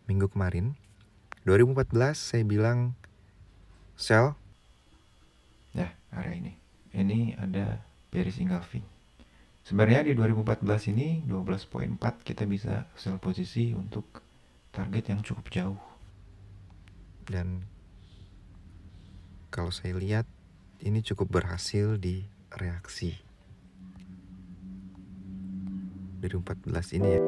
minggu kemarin 2014 saya bilang sell ya area ini ada bearish engulfing. Sebenarnya di 2014 ini 12.4 kita bisa sell posisi untuk target yang cukup jauh. Dan kalau saya lihat ini cukup berhasil di reaksi 2014 ini ya.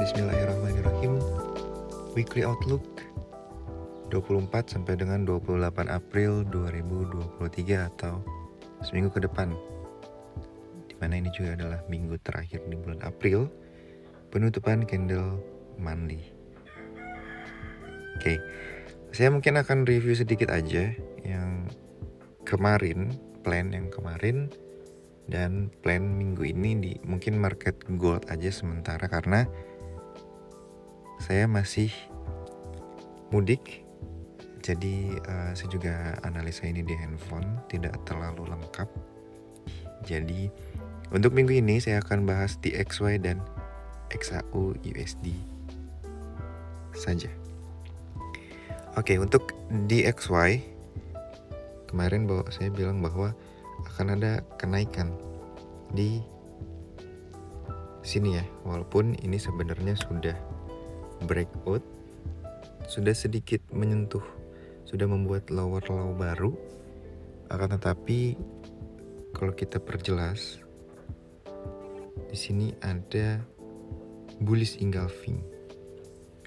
Bismillahirrahmanirrahim. Weekly Outlook 24 sampai dengan 28 April 2023 atau seminggu ke depan, dimana ini juga adalah minggu terakhir di bulan April, penutupan candle monthly. Oke, saya mungkin akan review sedikit aja yang kemarin, plan yang kemarin dan plan minggu ini di mungkin market gold aja sementara karena saya masih mudik. Jadi saya juga analisa ini di handphone, tidak terlalu lengkap. Jadi untuk minggu ini saya akan bahas DXY dan XAU USD saja. Oke, untuk DXY kemarin saya bilang bahwa akan ada kenaikan di sini ya, walaupun ini sebenarnya sudah breakout, sudah sedikit menyentuh, sudah membuat lower low baru. Akan tetapi kalau kita perjelas, di sini ada bullish engulfing.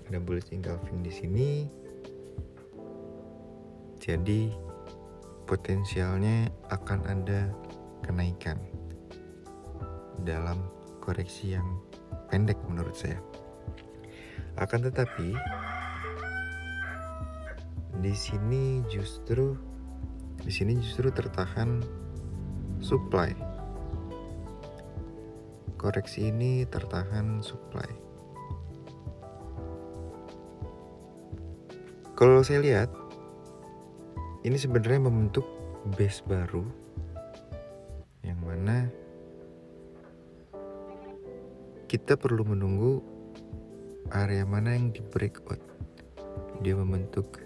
Ada bullish engulfing di sini. Jadi potensialnya akan ada kenaikan dalam koreksi yang pendek menurut saya. Akan tetapi di sini justru tertahan supply. Koreksi ini tertahan supply. Kalau saya lihat, ini sebenarnya membentuk base baru yang mana kita perlu menunggu area mana yang di breakout. Dia membentuk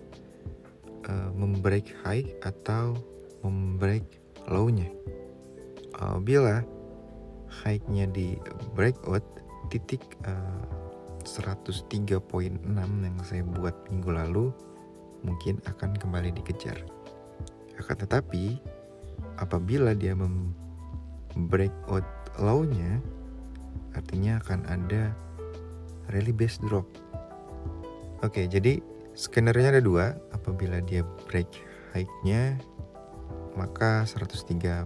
membreak high atau membreak low-nya. Bila high-nya di breakout titik 103.6 yang saya buat minggu lalu mungkin akan kembali dikejar. Akan tetapi apabila dia breakout low-nya, artinya akan ada rally base drop. Oke, jadi skenario-nya ada dua. Apabila dia break high-nya, maka 103.6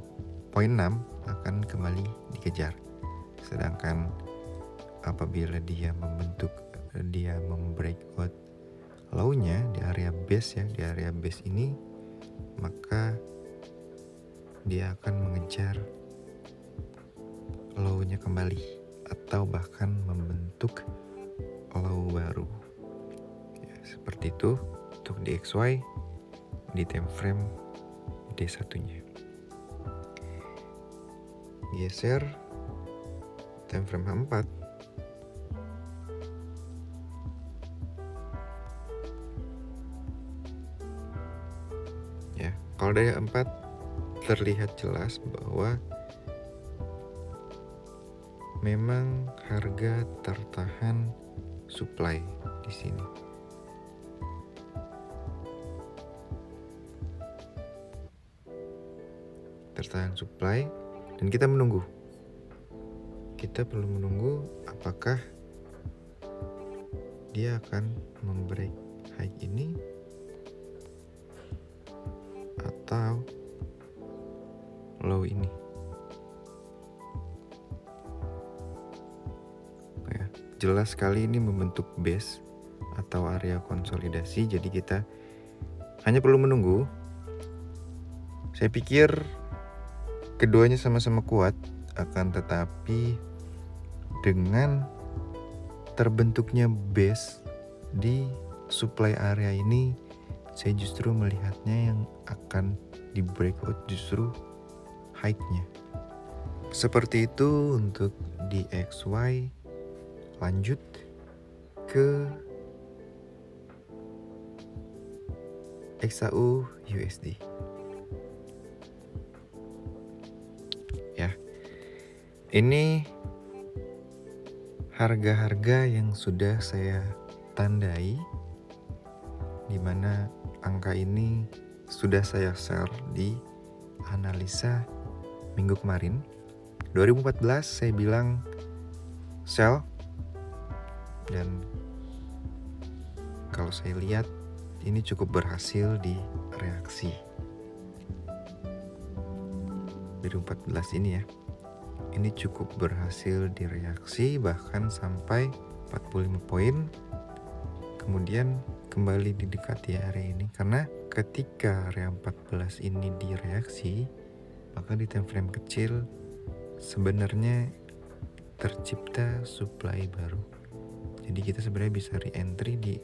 akan kembali dikejar. Sedangkan apabila dia membreakout low-nya di area base ya, di area base ini, maka dia akan mengejar low-nya kembali atau bahkan membentuk low baru. Ya, seperti itu untuk DXY di time frame D1-nya. Geser time frame H4. Ya, kalau dari H4 terlihat jelas bahwa memang harga tertahan supply di sini. Tertahan supply dan kita menunggu. Kita perlu menunggu apakah dia akan membreak high ini atau low ini. Ya, jelas sekali ini membentuk base atau area konsolidasi, jadi kita hanya perlu menunggu. Saya pikir keduanya sama-sama kuat, akan tetapi dengan terbentuknya base di supply area ini, saya justru melihatnya yang akan di breakout justru high-nya. Seperti itu untuk DXY. Lanjut ke XAU USD. Ya. Ini harga-harga yang sudah saya tandai, di mana angka ini sudah saya share di analisa minggu kemarin. 2014 saya bilang sell, dan kalau saya lihat ini cukup berhasil di reaksi 2014 ini ya. Ini cukup berhasil direaksi bahkan sampai 45 poin. Kemudian kembali didekati area ini, karena ketika area 14 ini direaksi, maka di time frame kecil sebenarnya tercipta supply baru. Jadi kita sebenarnya bisa re-entry di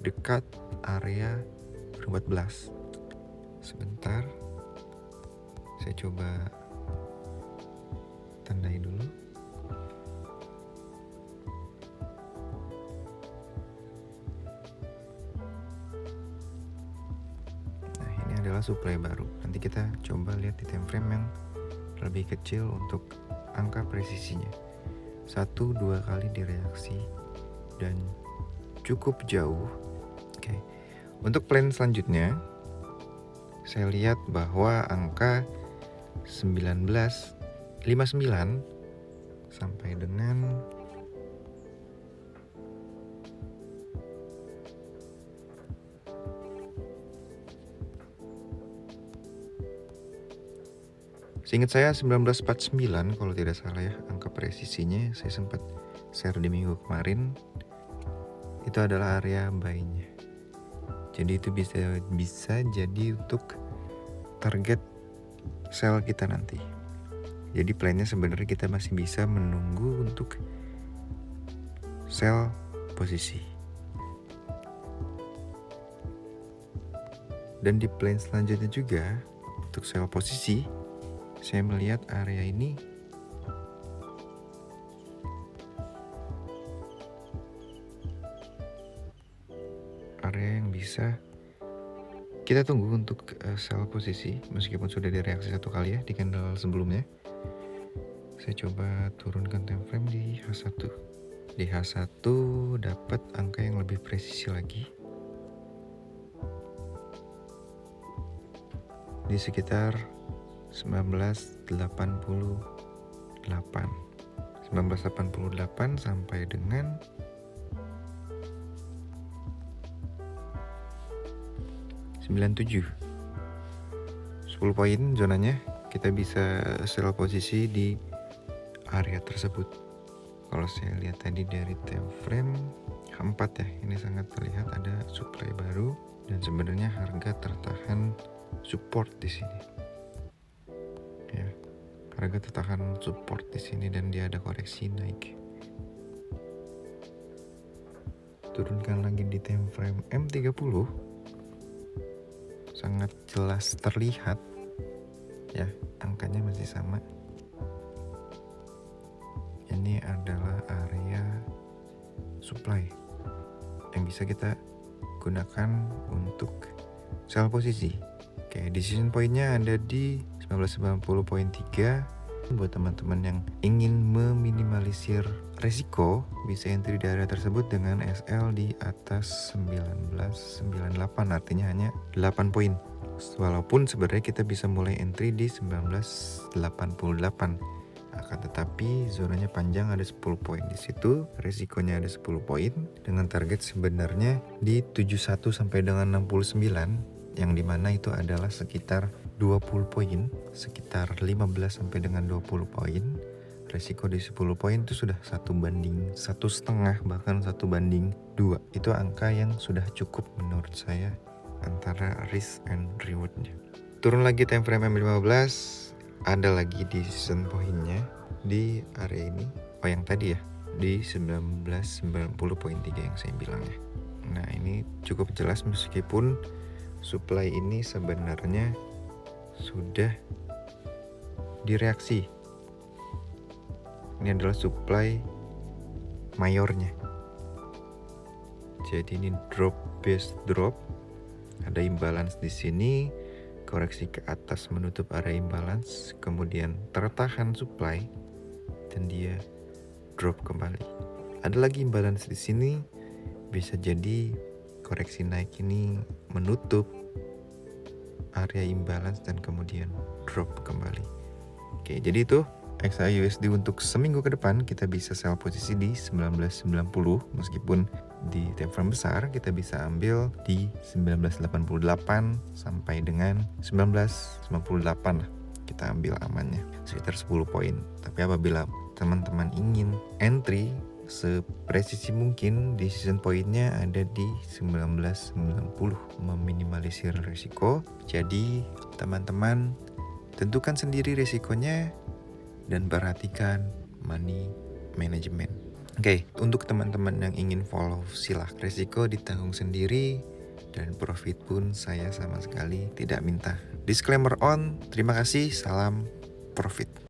dekat area 14. Sebentar, saya coba tandai dulu. Nah, ini adalah supply baru. Nanti kita coba lihat di time frame yang lebih kecil untuk angka presisinya. 1-2 kali direaksi dan cukup jauh. Oke. Untuk plan selanjutnya, saya lihat bahwa angka 1959 sampai dengan seingat saya 1949 kalau tidak salah ya, angka presisinya saya sempat share di minggu kemarin. Itu adalah area buy-nya. Jadi itu bisa jadi untuk target sell kita nanti. Jadi plannya sebenarnya kita masih bisa menunggu untuk sell posisi. Dan di plan selanjutnya juga untuk sell posisi, saya melihat area ini area yang bisa kita tunggu untuk sell posisi, meskipun sudah direaksi satu kali ya di candle sebelumnya. Saya coba turunkan time frame di H1. Di H1 dapat angka yang lebih presisi lagi. Di sekitar 1988 sampai dengan 97, 10 poin zonanya. Kita bisa sell posisi di area tersebut. Kalau saya lihat tadi dari time frame H4 ya, ini sangat terlihat ada supply baru dan sebenarnya harga tertahan support di sini. Ya, harga tertahan support di sini dan dia ada koreksi naik. Turunkan lagi di time frame M30. Sangat jelas terlihat ya, angkanya masih sama. Ini adalah area supply yang bisa kita gunakan untuk sell posisi. Oke, decision point-nya ada di 1990.3. Buat teman-teman yang ingin meminimalisir resiko, bisa entry di area tersebut dengan SL di atas 1998, artinya hanya 8 poin. Walaupun sebenarnya kita bisa mulai entry di 1988. Akan tetapi zonanya panjang, ada 10 poin di situ, resikonya ada 10 poin dengan target sebenarnya di 71 sampai dengan 69, yang dimana itu adalah sekitar 20 poin, sekitar 15 sampai dengan 20 poin. Resiko di 10 poin itu sudah 1/1,5, bahkan 1/2. Itu angka yang sudah cukup menurut saya antara risk and rewardnya. Turun lagi time frame M15, ada lagi di season poinnya di area ini. Oh yang tadi ya, di 1990.3 yang saya bilang ya. Nah ini cukup jelas meskipun supply ini sebenarnya sudah direaksi. Ini adalah supply mayornya. Jadi ini drop base drop. Ada imbalance di sini, koreksi ke atas menutup area imbalance, kemudian tertahan supply dan dia drop kembali. Ada lagi imbalance di sini, bisa jadi koreksi naik ini menutup area imbalance dan kemudian drop kembali. Oke, jadi itu XAUSD untuk seminggu ke depan kita bisa sell posisi di 1990, meskipun di time frame besar kita bisa ambil di 1988 sampai dengan 1998 lah, kita ambil amannya sekitar 10 poin. Tapi apabila teman-teman ingin entry sepresisi mungkin di season poinnya ada di 1990, meminimalisir risiko. Jadi teman-teman tentukan sendiri risikonya dan perhatikan money management. Oke, untuk teman-teman yang ingin follow silahkan, risiko ditanggung sendiri dan profit pun saya sama sekali tidak minta. Disclaimer on, terima kasih, salam profit.